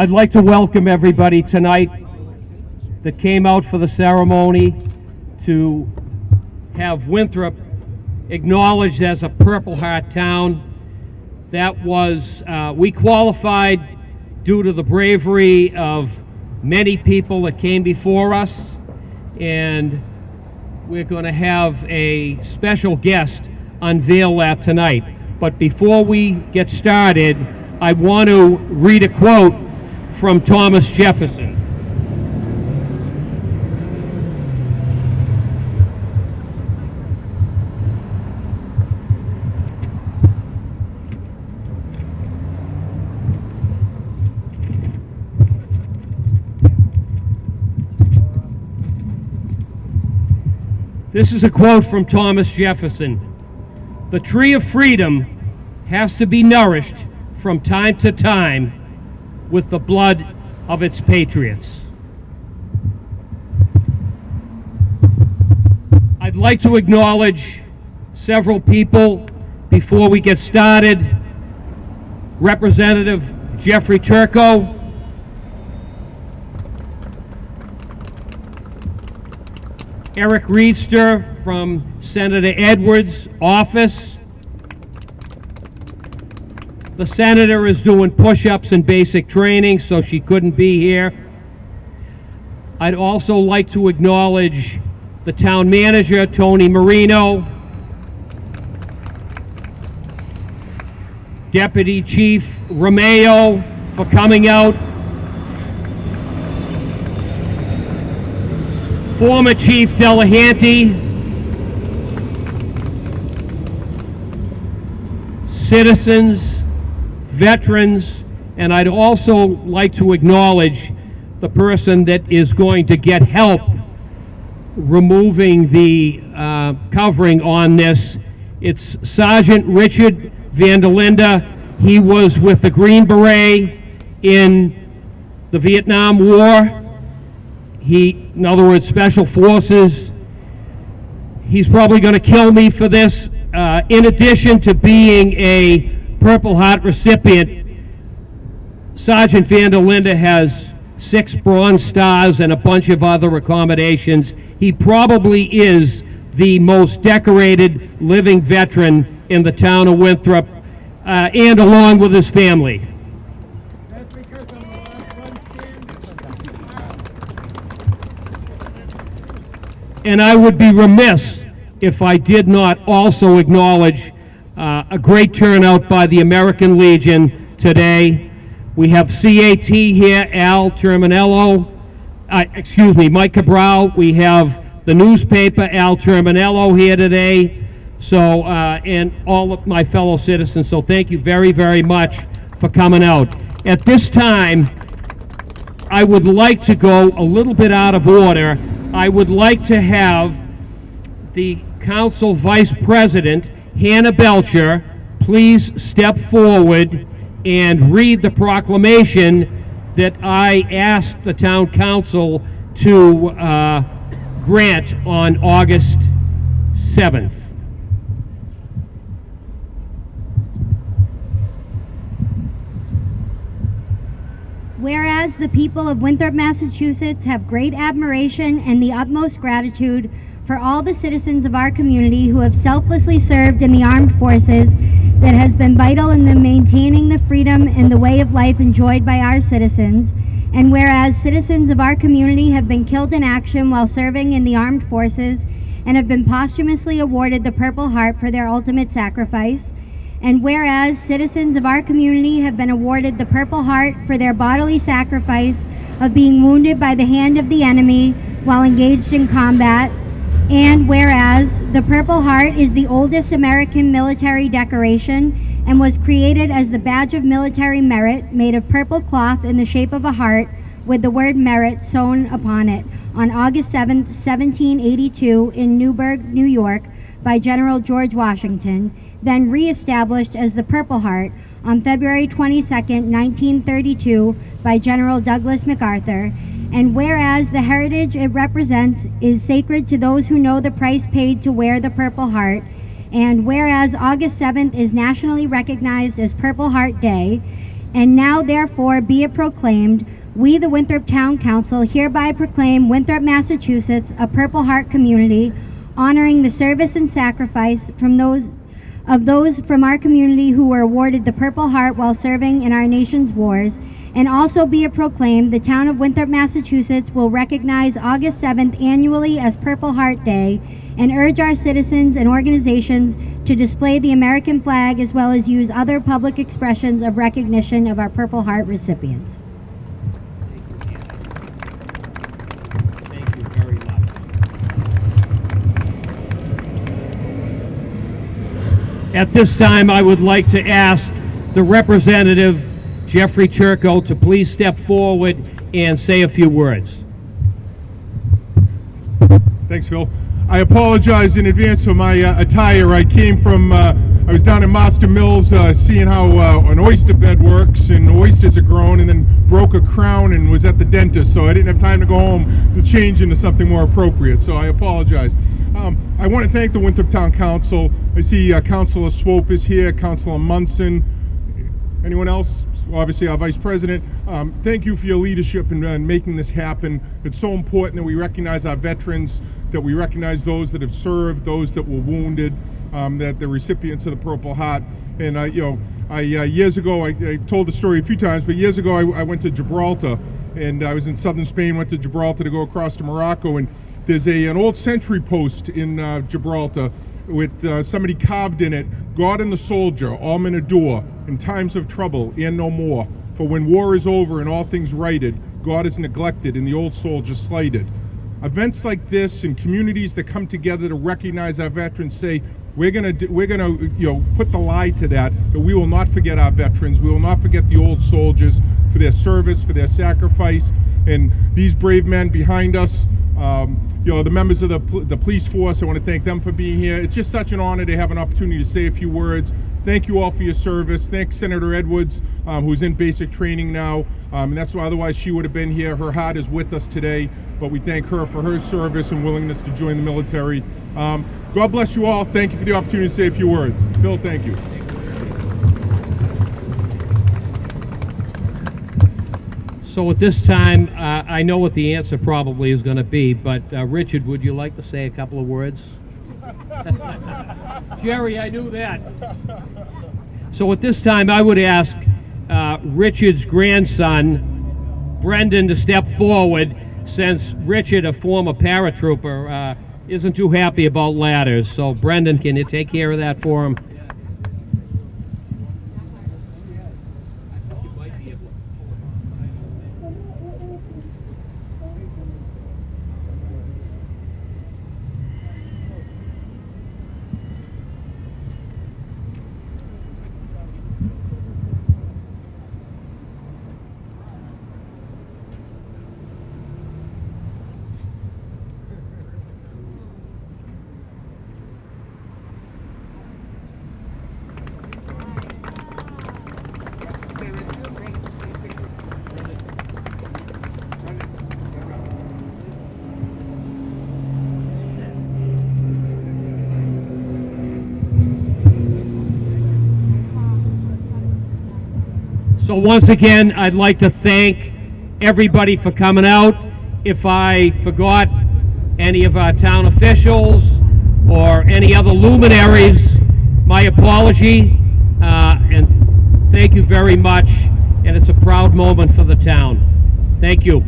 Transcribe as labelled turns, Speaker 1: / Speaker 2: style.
Speaker 1: I'd like to welcome everybody tonight that came out for the ceremony to have Winthrop acknowledged as a Purple Heart town. That was, we qualified due to the bravery of many people that came before us, and we're going to have a special guest unveil that tonight. But before we get started, I want to read a quote from Thomas Jefferson. This is a quote from Thomas Jefferson. "The tree of freedom has to be nourished from time to time with the blood of its patriots." I'd like to acknowledge several people before we get started. Representative Jeffrey Turco, Eric Reedster from Senator Edwards' office. The senator is doing push-ups and basic training, so she couldn't be here. I'd also like to acknowledge the town manager, Tony Marino, Deputy Chief Romeo for coming out, former Chief Delahanty, citizens, veterans, and I'd also like to acknowledge the person that is going to get help removing the covering on this. It's Sergeant Richard Vanderlinde. He was with the Green Beret in the Vietnam War. In other words, Special Forces. He's probably going to kill me for this. In addition to being a Purple Heart recipient, Sergeant Vanderlinde has 6 Bronze Stars and a bunch of other accommodations. He probably is the most decorated living veteran in the town of Winthrop, and along with his family.
Speaker 2: That's because I'm the last one standing.
Speaker 1: And I would be remiss if I did not also acknowledge a great turnout by the American Legion today. We have CAT here, Al Terminello, Mike Cabral. We have the newspaper, Al Terminello, here today. So, and all of my fellow citizens. So thank you very, very much for coming out. At this time, I would like to go a little bit out of order. I would like to have the Council Vice President, Hannah Belcher, please step forward and read the proclamation that I asked the Town Council to grant on August 7th.
Speaker 3: Whereas the people of Winthrop, Massachusetts have great admiration and the utmost gratitude for all the citizens of our community who have selflessly served in the armed forces that has been vital in the maintaining the freedom and the way of life enjoyed by our citizens, and whereas citizens of our community have been killed in action while serving in the armed forces and have been posthumously awarded the Purple Heart for their ultimate sacrifice, and whereas citizens of our community have been awarded the Purple Heart for their bodily sacrifice of being wounded by the hand of the enemy while engaged in combat, and whereas the Purple Heart is the oldest American military decoration and was created as the badge of military merit, made of purple cloth in the shape of a heart with the word merit sewn upon it, on August 7th, 1782 in Newburgh, New York, by General George Washington, then re-established as the Purple Heart on February 22nd, 1932 by General Douglas MacArthur, and whereas the heritage it represents is sacred to those who know the price paid to wear the Purple Heart, and whereas August 7th is nationally recognized as Purple Heart Day, And now, therefore, be it proclaimed, we, the Winthrop Town Council, hereby proclaim Winthrop, Massachusetts, a Purple Heart community, honoring the service and sacrifice from those from our community who were awarded the Purple Heart while serving in our nation's wars. And also be it proclaimed, the town of Winthrop, Massachusetts will recognize August 7th annually as Purple Heart Day and urge our citizens and organizations to display the American flag as well as use other public expressions of recognition of our Purple Heart recipients.
Speaker 1: Thank you very much. At this time, I would like to ask the representative, Jeffrey Turco, to please step forward and say a few words.
Speaker 2: Thanks, Phil. I apologize in advance for my attire. I came from, I was down in Master Mills seeing how an oyster bed works, and oysters are grown, and then broke a crown and was at the dentist, so I didn't have time to go home to change into something more appropriate, so I apologize. I want to thank the Winthrop Town Council. I see Councilor Swope is here, Councilor Munson. Anyone else? Obviously our Vice President. Thank you for your leadership in making this happen. It's so important that we recognize our veterans, that we recognize those that have served, those that were wounded, that the recipients of the Purple Heart. And years ago, I told the story a few times, but years ago I went to Gibraltar, and I was in southern Spain, went to Gibraltar to go across to Morocco, and there's an old sentry post in Gibraltar with somebody carved in it, God and the soldier, all men adore, in times of trouble and no more. For when war is over and all things righted, God is neglected and the old soldier slighted. Events like this and communities that come together to recognize our veterans say, we're gonna put the lie to that we will not forget our veterans, we will not forget the old soldiers for their service, for their sacrifice, and these brave men behind us. The members of the police force, I want to thank them for being here. It's just such an honor to have an opportunity to say a few words. Thank you all for your service. Thank Senator Edwards, who's in basic training now. And that's why otherwise she would have been here. Her heart is with us today, but we thank her for her service and willingness to join the military. God bless you all. Thank you for the opportunity to say a few words. Phil, thank you.
Speaker 1: So at this time, I know what the answer probably is going to be, but Richard, would you like to say a couple of words? Jerry, I knew that. So at this time, I would ask Richard's grandson, Brendan, to step forward, since Richard, a former paratrooper, isn't too happy about ladders. So Brendan, can you take care of that for him? So once again, I'd like to thank everybody for coming out. If I forgot any of our town officials or any other luminaries, my apology, and thank you very much, and it's a proud moment for the town. Thank you.